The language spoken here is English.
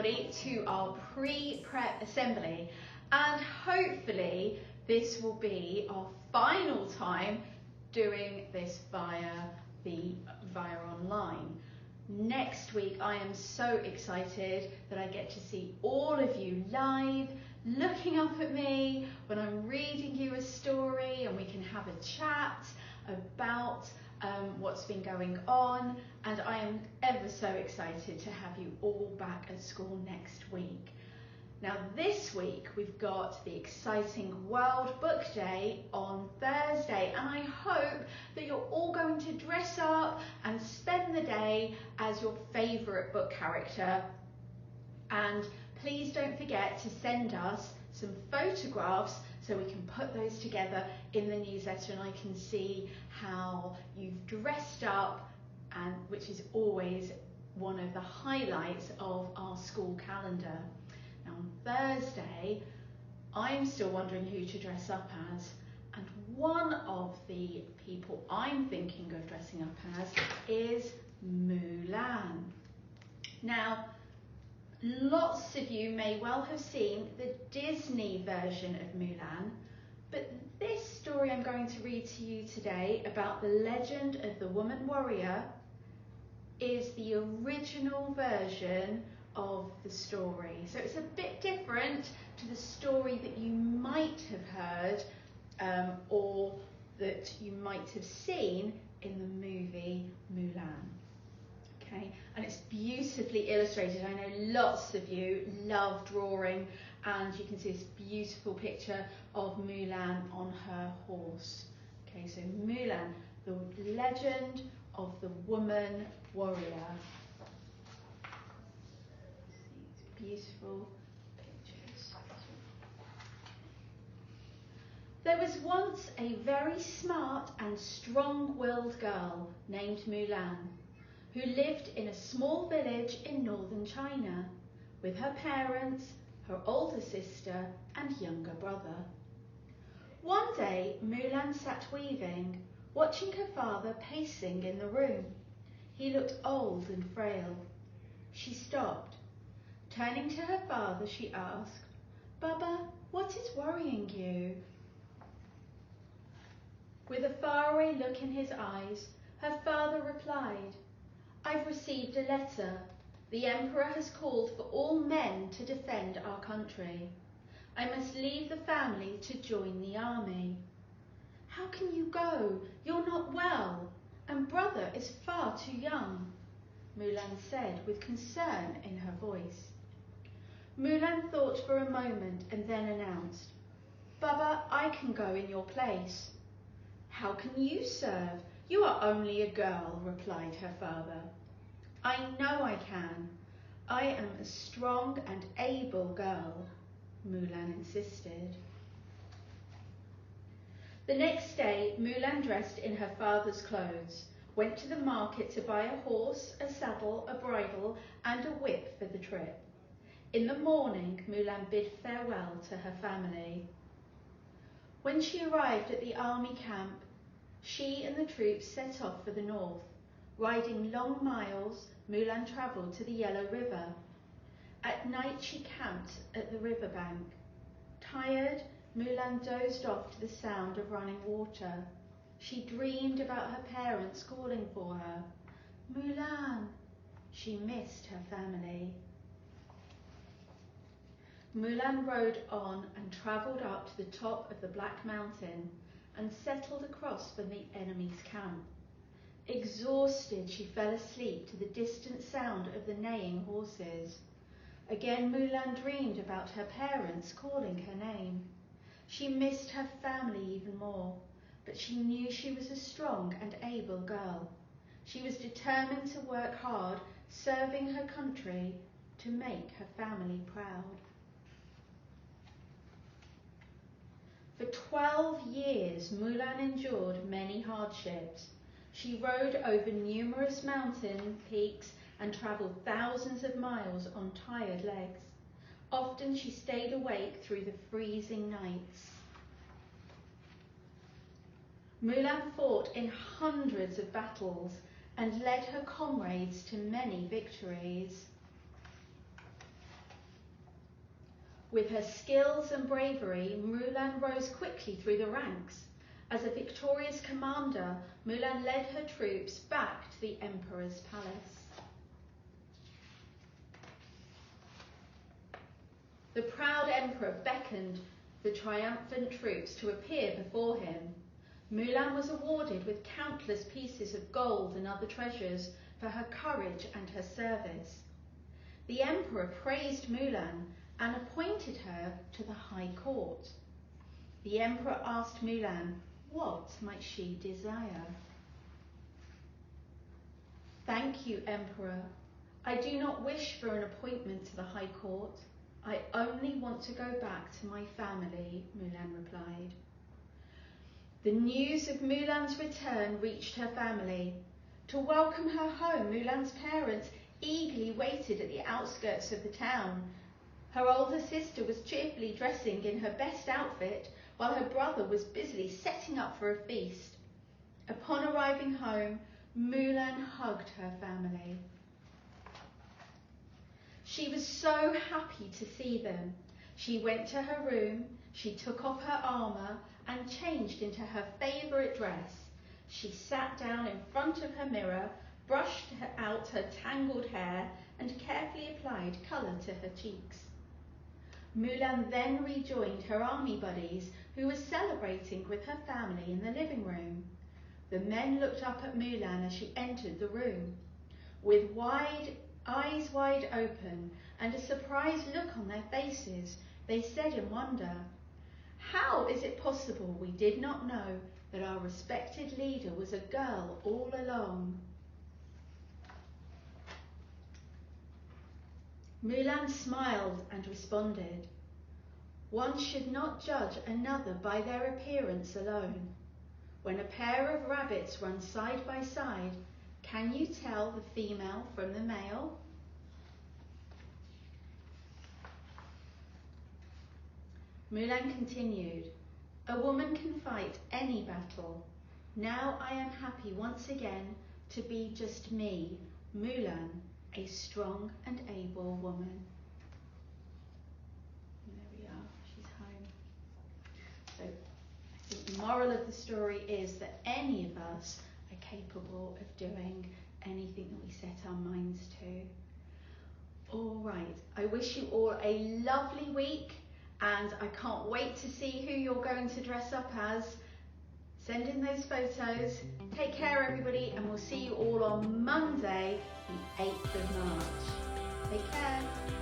everybody to our pre-prep assembly, and hopefully this will be our final time doing this via online. Next week I am so excited that I get to see all of you live, looking up at me when I'm reading you a story, and we can have a chat about what's been going on, and I am ever so excited to have you all back at school next week. Now this week we've got the exciting World Book Day on Thursday, and I hope that you're all going to dress up and spend the day as your favourite book character. And please don't forget to send us some photographs so we can put those together in the newsletter and I can see how you've dressed up, and which is always one of the highlights of our school calendar. Now on Thursday, I'm still wondering who to dress up as, and one of the people I'm thinking of dressing up as is Mulan. Now, lots of you may well have seen the Disney version of Mulan, but this story I'm going to read to you today about the legend of the woman warrior is the original version of the story. So it's a bit different to the story that you might have heard or that you might have seen in the movie Mulan. Okay, and it's beautifully illustrated. I know lots of you love drawing, and you can see this beautiful picture of Mulan on her horse. Okay, so Mulan, the legend of the woman warrior. These beautiful pictures. There was once a very smart and strong-willed girl named Mulan, who lived in a small village in northern China with her parents, her older sister and younger brother. One day Mulan sat weaving, watching her father pacing in the room. He looked old and frail. She stopped. Turning to her father, she asked, "Baba, what is worrying you?" With a faraway look in his eyes, her father replied, "I've received a letter. The Emperor has called for all men to defend our country. I must leave the family to join the army." "How can you go? You're not well, and brother is far too young," Mulan said with concern in her voice. Mulan thought for a moment and then announced, "Baba, I can go in your place." "How can you serve? You are only a girl," replied her father. "I know I can. I am a strong and able girl," Mulan insisted. The next day, Mulan dressed in her father's clothes, went to the market to buy a horse, a saddle, a bridle, and a whip for the trip. In the morning, Mulan bid farewell to her family. When she arrived at the army camp, she and the troops set off for the north. Riding long miles, Mulan travelled to the Yellow River. At night she camped at the riverbank. Tired, Mulan dozed off to the sound of running water. She dreamed about her parents calling for her. Mulan! She missed her family. Mulan rode on and travelled up to the top of the Black Mountain and settled across from the enemy's camp. Exhausted, she fell asleep to the distant sound of the neighing horses. Again Mulan dreamed about her parents calling her name. She missed her family even more, but she knew she was a strong and able girl. She was determined to work hard, serving her country, to make her family proud. For 12 years, Mulan endured many hardships. She rode over numerous mountain peaks and travelled thousands of miles on tired legs. Often she stayed awake through the freezing nights. Mulan fought in hundreds of battles and led her comrades to many victories. With her skills and bravery, Mulan rose quickly through the ranks. As a victorious commander, Mulan led her troops back to the emperor's palace. The proud emperor beckoned the triumphant troops to appear before him. Mulan was awarded with countless pieces of gold and other treasures for her courage and her service. The emperor praised Mulan and appointed her to the high court. The emperor asked Mulan, what might she desire? Thank you, Emperor. I do not wish for an appointment to the high court. I only want to go back to my family, Mulan replied. The news of Mulan's return reached her family. To welcome her home, Mulan's parents eagerly waited at the outskirts of the town. Her older sister was cheerfully dressing in her best outfit, while her brother was busily setting up for a feast. Upon arriving home, Mulan hugged her family. She was so happy to see them. She went to her room, she took off her armour and changed into her favourite dress. She sat down in front of her mirror, brushed out her tangled hair and carefully applied colour to her cheeks. Mulan then rejoined her army buddies who were celebrating with her family in the living room. The men looked up at Mulan as she entered the room. With eyes wide open and a surprised look on their faces, they said in wonder, "How is it possible we did not know that our respected leader was a girl all along?" Mulan smiled and responded, "One should not judge another by their appearance alone. When a pair of rabbits run side by side, can you tell the female from the male?" Mulan continued, "A woman can fight any battle. Now I am happy once again to be just me, Mulan, a strong and able woman." And there we are, she's home. So I think the moral of the story is that any of us are capable of doing anything that we set our minds to. All right, I wish you all a lovely week and I can't wait to see who you're going to dress up as. Send in those photos. Take care, everybody, and we'll see you all on Monday, the 8th of March. Take care.